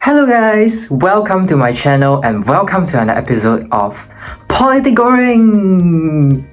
Hello guys, welcome to my channel and welcome to another episode of Politik Goreng!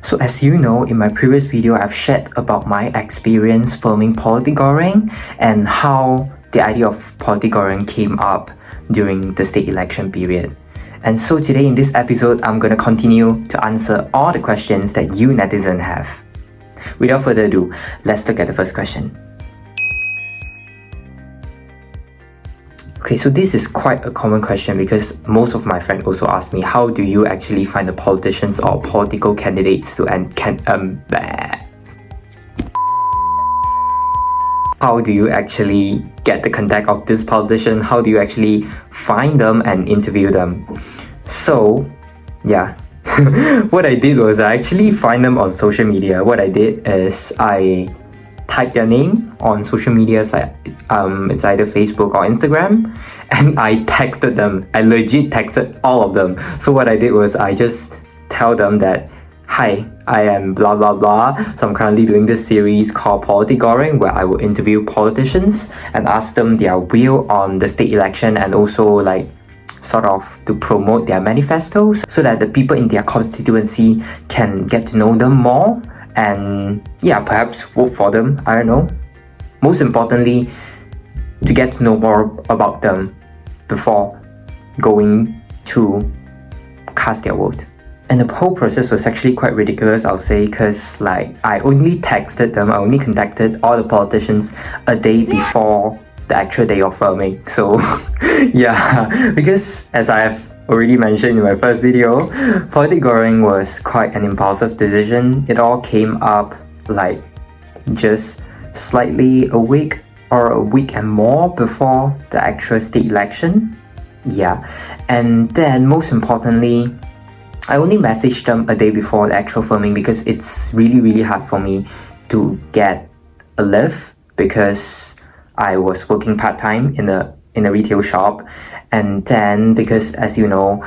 So as you know, in my previous video, I've shared about my experience filming Politik Goreng and how the idea of Politik Goreng came up during the state election period. And so today in this episode, I'm gonna continue to answer all the questions that you netizens have. Without further ado, let's look at the first question. Okay, so this is quite a common question because most of my friends also ask me, how do you actually find the politicians or political candidates to how do you actually get the contact of this politician? How do you actually find them and interview them? So, yeah. What I did was I actually find them on social media. What I did is I typed their name on social media, like it's either Facebook or Instagram, and I texted them. I legit texted all of them. So what I did was I just tell them that, hi, I am blah blah blah. So I'm currently doing this series called Politik Goreng, where I will interview politicians and ask them their view on the state election and also like sort of to promote their manifestos so that the people in their constituency can get to know them more and yeah, perhaps vote for them, I don't know. Most importantly, to get to know more about them before going to cast their vote. And the whole process was actually quite ridiculous, I'll say, because like I only texted them, I only contacted all the politicians a day before the actual day of filming. So yeah, because as I have already mentioned in my first video, Politik Goreng was quite an impulsive decision. It all came up like just slightly a week or a week and more before the actual state election. Yeah, and then most importantly, I only messaged them a day before the actual filming because it's really hard for me to get a lift because I was working part-time in a retail shop, and then because as you know,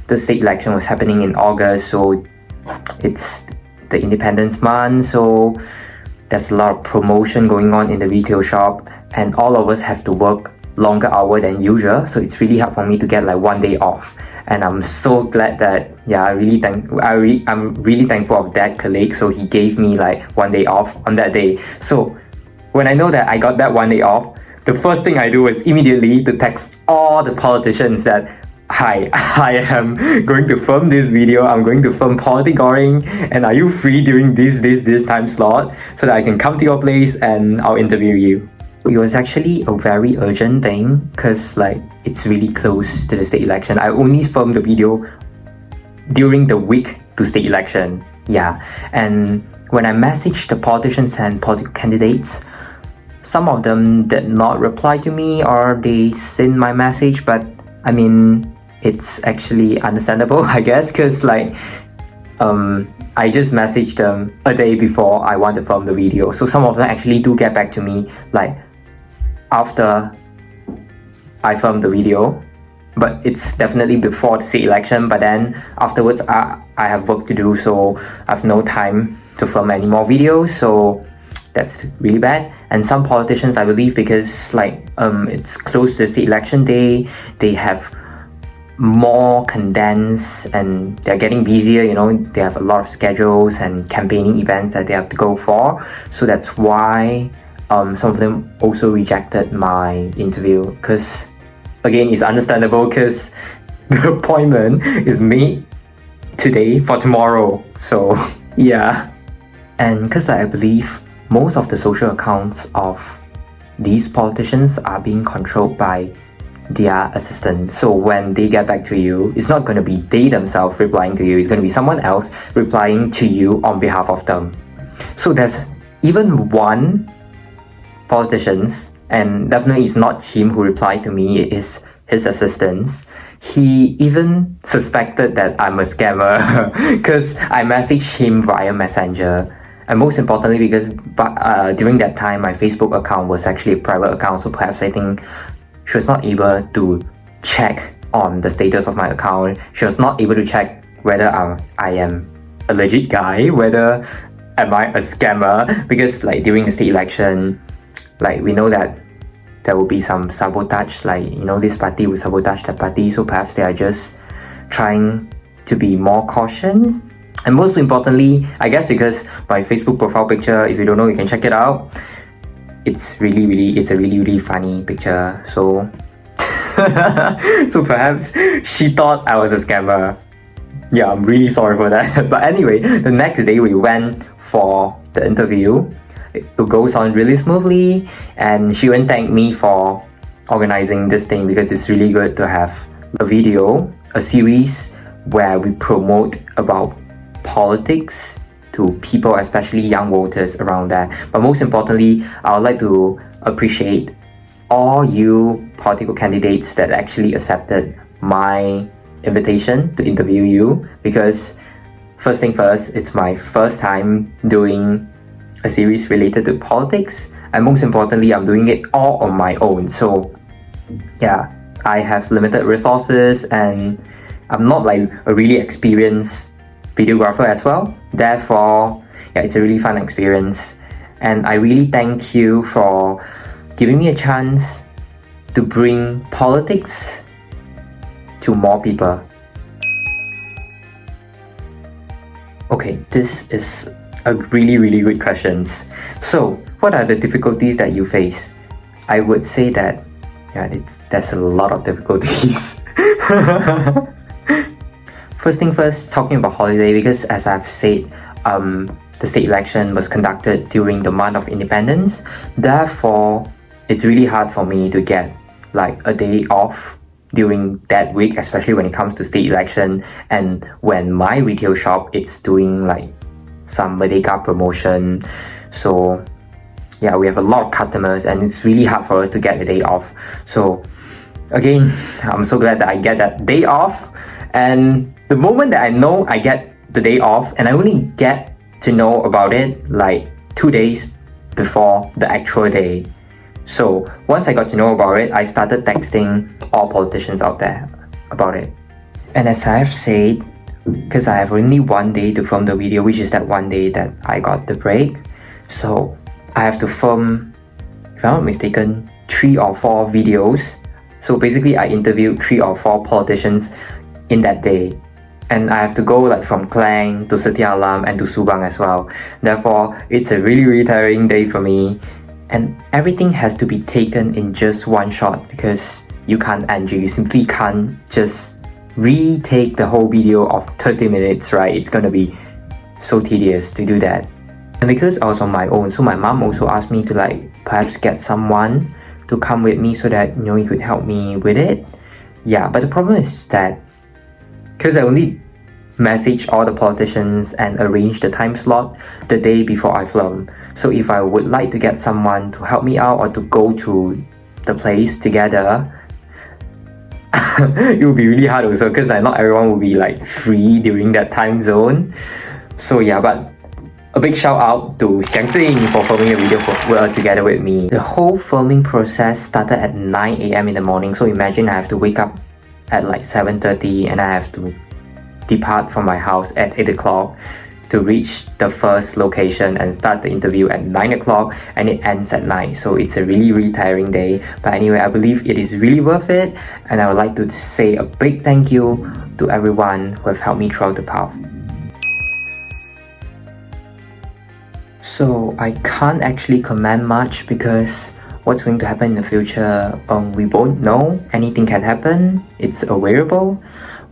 the state election was happening in August, so it's the Independence Month, so there's a lot of promotion going on in the retail shop and all of us have to work longer hour than usual, so it's really hard for me to get like one day off. And I'm so glad that I'm really thankful of that colleague, so he gave me like one day off on that day. So when I know that I got that one day off, the first thing I do is immediately to text all the politicians that, hi, I am going to film this video, I'm going to film Politik Goreng, and are you free during this time slot so that I can come to your place and I'll interview you. It was actually a very urgent thing because like it's really close to the state election. I only filmed the video during the week to state election. Yeah, and when I messaged the politicians and political candidates, some of them did not reply to me or they sent my message, but I mean, it's actually understandable, I guess, because like I just messaged them a day before I want to film the video. So some of them actually do get back to me like after I filmed the video, but it's definitely before the state election. But then afterwards I have work to do, so I have no time to film any more videos, so that's really bad. And some politicians, I believe, because like it's close to the state election day, they have more condensed and they're getting busier, you know, they have a lot of schedules and campaigning events that they have to go for. So that's why some of them also rejected my interview, because again, it's understandable because the appointment is made today for tomorrow. So yeah, and because I believe most of the social accounts of these politicians are being controlled by their assistant. So when they get back to you, it's not going to be they themselves replying to you, it's going to be someone else replying to you on behalf of them. So there's even one politician, and definitely it's not him who replied to me, it is his assistants. He even suspected that I'm a scammer because I messaged him via Messenger. And most importantly, because during that time, my Facebook account was actually a private account, so perhaps I think she was not able to check on the status of my account. She was not able to check whether I am a legit guy, whether am I a scammer, because like during the state election, like we know that there will be some sabotage, like, this party will sabotage that party, so perhaps they are just trying to be more cautious. And most importantly, I guess because my Facebook profile picture, if you don't know, you can check it out. It's a really funny picture. So so perhaps she thought I was a scammer. Yeah, I'm really sorry for that. But anyway, the next day we went for the interview. It goes on really smoothly, and she went thank me for organizing this thing, because it's really good to have a series where we promote about politics to people, especially young voters around there. But most importantly, I would like to appreciate all you political candidates that actually accepted my invitation to interview you, because first thing first, it's my first time doing a series related to politics, and most importantly, I'm doing it all on my own. So yeah, I have limited resources, and I'm not like a really experienced videographer as well. Therefore, yeah, it's a really fun experience, and I really thank you for giving me a chance to bring politics to more people. Okay, this is a really good question. So, what are the difficulties that you face? I would say that there's a lot of difficulties. First thing first, talking about holiday, because as I've said, the state election was conducted during the month of independence. Therefore, it's really hard for me to get like a day off during that week, especially when it comes to state election, and when my retail shop it's doing like some Merdeka promotion. So yeah, we have a lot of customers, and it's really hard for us to get a day off. So again, I'm so glad that I get that day off. And the moment that I know I get the day off, and I only get to know about it like 2 days before the actual day. So once I got to know about it, I started texting all politicians out there about it. And as I have said, because I have only 1 day to film the video, which is that 1 day that I got the break, so I have to film, if I'm not mistaken, 3 or 4 videos. So basically I interviewed 3 or 4 politicians in that day, and I have to go like from Klang to Setia Alam and to Subang as well. Therefore, it's a really tiring day for me, and everything has to be taken in just one shot, because you simply can't just retake the whole video of 30 minutes, right? It's gonna be so tedious to do that. And because I was on my own, so my mom also asked me to like perhaps get someone to come with me so that he could help me with it. Yeah, but the problem is that because I only message all the politicians and arrange the time slot the day before I film. So if I would like to get someone to help me out or to go to the place together, it will be really hard also, because not everyone will be like free during that time zone. So yeah, but a big shout out to Xiang Jing for filming the video together with me. The whole filming process started at 9 AM in the morning. So imagine I have to wake up at like 7:30, and I have to depart from my house at 8 o'clock to reach the first location and start the interview at 9 o'clock, and it ends at 9. So it's a really tiring day. But anyway, I believe it is really worth it, and I would like to say a big thank you to everyone who have helped me throughout the path. So I can't actually comment much, because what's going to happen in the future, we won't know. Anything can happen. It's a variable.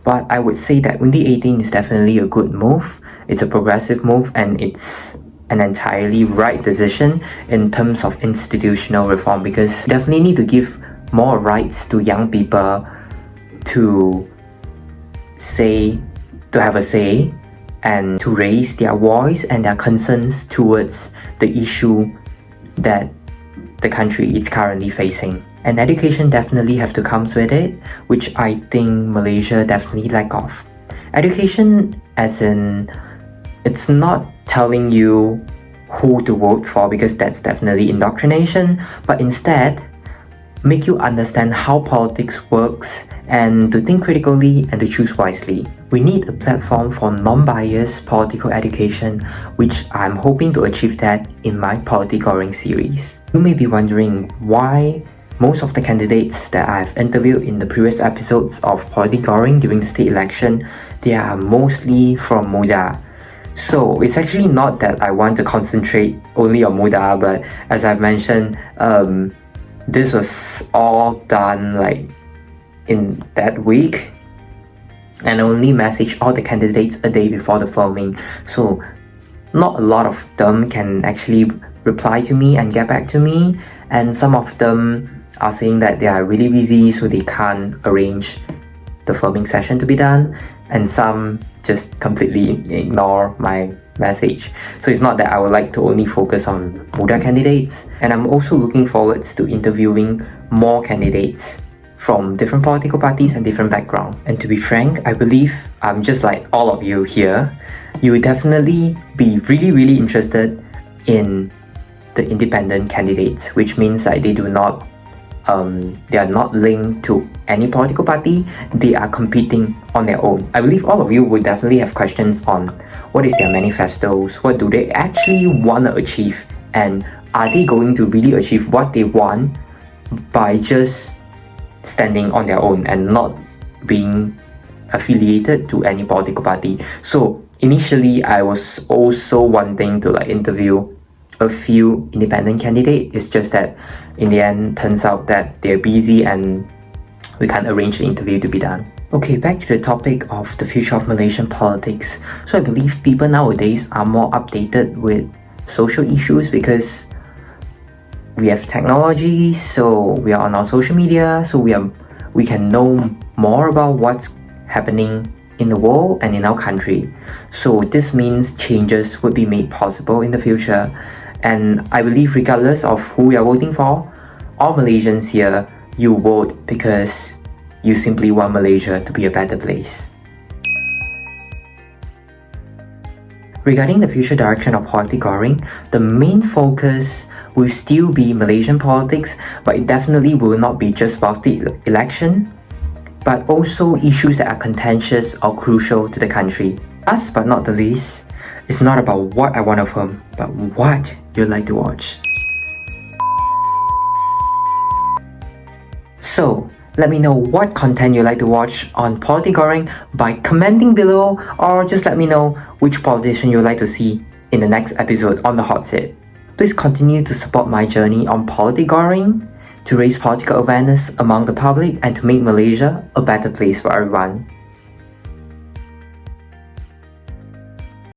But I would say that Undi 18 is definitely a good move. It's a progressive move, and it's an entirely right decision in terms of institutional reform, because you definitely need to give more rights to young people to have a say and to raise their voice and their concerns towards the issue that the country is currently facing. And education definitely have to come with it, which I think Malaysia definitely lack of. Education as in, it's not telling you who to vote for, because that's definitely indoctrination, but instead make you understand how politics works and to think critically and to choose wisely. We need a platform for non-biased political education, which I'm hoping to achieve that in my Politik Goreng series. You may be wondering why most of the candidates that I've interviewed in the previous episodes of Politik Goreng during the state election, they are mostly from Muda. So it's actually not that I want to concentrate only on Muda, but as I've mentioned, this was all done like in that week, and I only messaged all the candidates a day before the filming. So not a lot of them can actually reply to me and get back to me, and some of them are saying that they are really busy so they can't arrange the filming session to be done, and some just completely ignore my message. So it's not that I would like to only focus on Muda candidates, and I'm also looking forward to interviewing more candidates from different political parties and different backgrounds. And to be frank, I believe I'm just like all of you here, you will definitely be really interested in the independent candidates, which means that they are not linked to any political party, they are competing on their own. I believe all of you would definitely have questions on what is their manifestos, what do they actually want to achieve, and are they going to really achieve what they want by just standing on their own and not being affiliated to any political party. So initially I was also wanting to interview a few independent candidates. It's just that in the end turns out that they're busy and we can't arrange the interview to be done. Okay, back to the topic of the future of Malaysian politics. So I believe people nowadays are more updated with social issues because we have technology, so we are on our social media, so we can know more about what's happening in the world and in our country. So this means changes would be made possible in the future. And I believe regardless of who you are voting for, all Malaysians here, you vote because you simply want Malaysia to be a better place. Regarding the future direction of Politik Goreng, the main focus will still be Malaysian politics, but it definitely will not be just about the election, but also issues that are contentious or crucial to the country. Last but not the least, it's not about what I want to film, but what you'd like to watch. So, let me know what content you'd like to watch on Politik Goreng by commenting below, or just let me know which politician you'd like to see in the next episode on the hot seat. Please continue to support my journey on Politik Goreng to raise political awareness among the public and to make Malaysia a better place for everyone.